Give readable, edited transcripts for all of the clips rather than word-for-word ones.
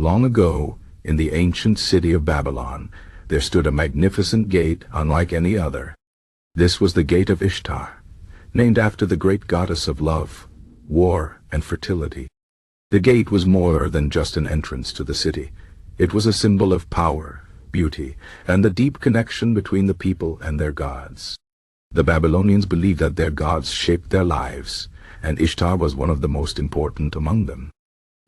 Long ago, in the ancient city of Babylon, there stood a magnificent gate unlike any other. This was the Gate of Ishtar, named after the great goddess of love, war, and fertility. The gate was more than just an entrance to the city. It was a symbol of power, beauty, and the deep connection between the people and their gods. The Babylonians believed that their gods shaped their lives, and Ishtar was one of the most important among them.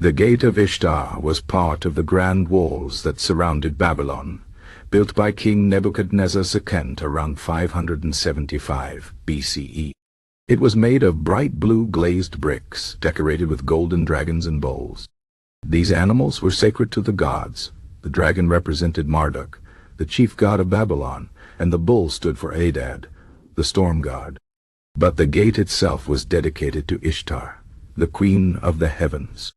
The Gate of Ishtar was part of the grand walls that surrounded Babylon, built by King Nebuchadnezzar II around 575 BCE. It was made of bright blue glazed bricks, decorated with golden dragons and bulls. These animals were sacred to the gods. The dragon represented Marduk, the chief god of Babylon, and the bull stood for Adad, the storm god. But the gate itself was dedicated to Ishtar, the queen of the heavens.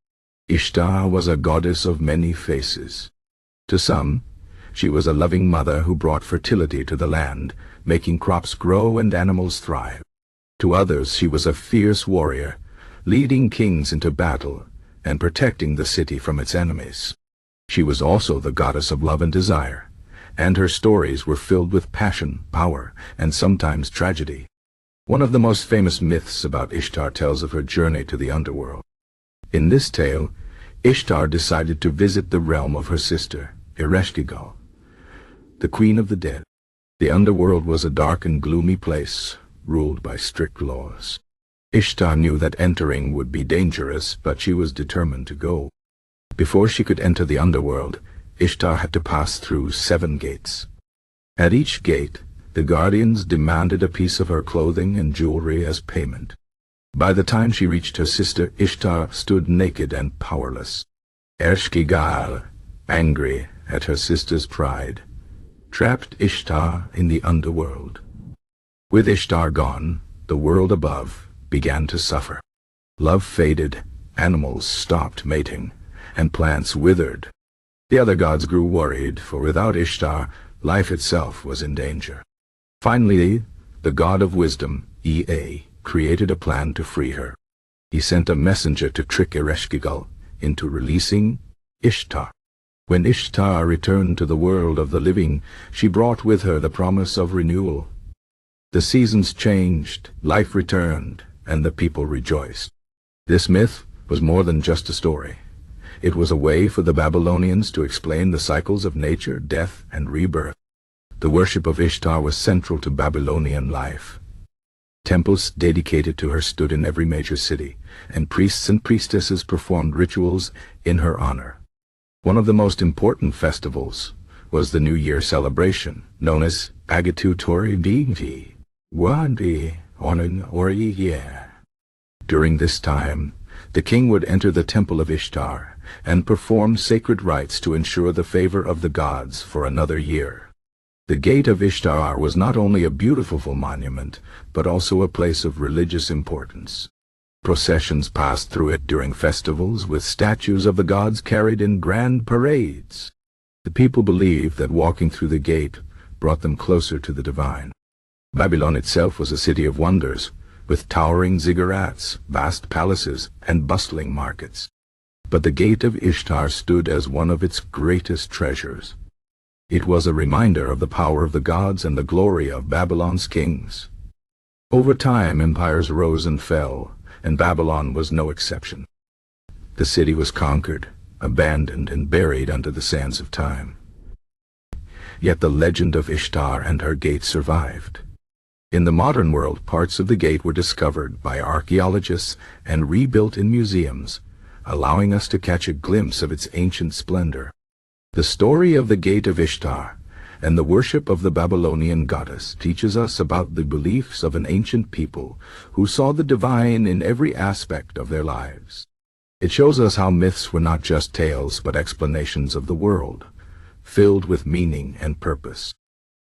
Ishtar was a goddess of many faces. To some, she was a loving mother who brought fertility to the land, making crops grow and animals thrive. To others, she was a fierce warrior, leading kings into battle and protecting the city from its enemies. She was also the goddess of love and desire, and her stories were filled with passion, power, and sometimes tragedy. One of the most famous myths about Ishtar tells of her journey to the underworld. In this tale, Ishtar decided to visit the realm of her sister, Ereshkigal, the queen of the dead. The underworld was a dark and gloomy place, ruled by strict laws. Ishtar knew that entering would be dangerous, but she was determined to go. Before she could enter the underworld, Ishtar had to pass through 7 gates. At each gate, the guardians demanded a piece of her clothing and jewelry as payment. By the time she reached her sister, Ishtar stood naked and powerless. Ereshkigal, angry at her sister's pride, trapped Ishtar in the underworld. With Ishtar gone, the world above began to suffer. Love faded, animals stopped mating, and plants withered. The other gods grew worried, for without Ishtar, life itself was in danger. Finally, the god of wisdom, Ea, created a plan to free her. He sent a messenger to trick Ereshkigal into releasing Ishtar. When Ishtar returned to the world of the living, she brought with her the promise of renewal. The seasons changed, life returned, and the people rejoiced. This myth was more than just a story. It was a way for the Babylonians to explain the cycles of nature, death, and rebirth. The worship of Ishtar was central to Babylonian life. Temples dedicated to her stood in every major city, and priests and priestesses performed rituals in her honor. One of the most important festivals was the New Year celebration, known as Agatu Tori Bhimti. During this time, the king would enter the temple of Ishtar and perform sacred rites to ensure the favor of the gods for another year. The Gate of Ishtar was not only a beautiful monument, but also a place of religious importance. Processions passed through it during festivals, with statues of the gods carried in grand parades. The people believed that walking through the gate brought them closer to the divine. Babylon itself was a city of wonders, with towering ziggurats, vast palaces, and bustling markets. But the Gate of Ishtar stood as one of its greatest treasures. It was a reminder of the power of the gods and the glory of Babylon's kings. Over time, empires rose and fell, and Babylon was no exception. The city was conquered, abandoned, and buried under the sands of time. Yet the legend of Ishtar and her gate survived. In the modern world, parts of the gate were discovered by archaeologists and rebuilt in museums, allowing us to catch a glimpse of its ancient splendor. The story of the Gate of Ishtar and the worship of the Babylonian goddess teaches us about the beliefs of an ancient people who saw the divine in every aspect of their lives. It shows us how myths were not just tales but explanations of the world, filled with meaning and purpose.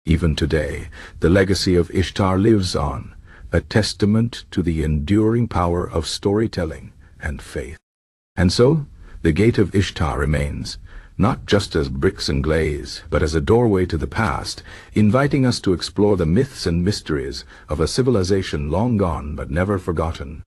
Even today, the legacy of Ishtar lives on, a testament to the enduring power of storytelling and faith. And so, the Gate of Ishtar remains, not just as bricks and glaze, but as a doorway to the past, inviting us to explore the myths and mysteries of a civilization long gone but never forgotten.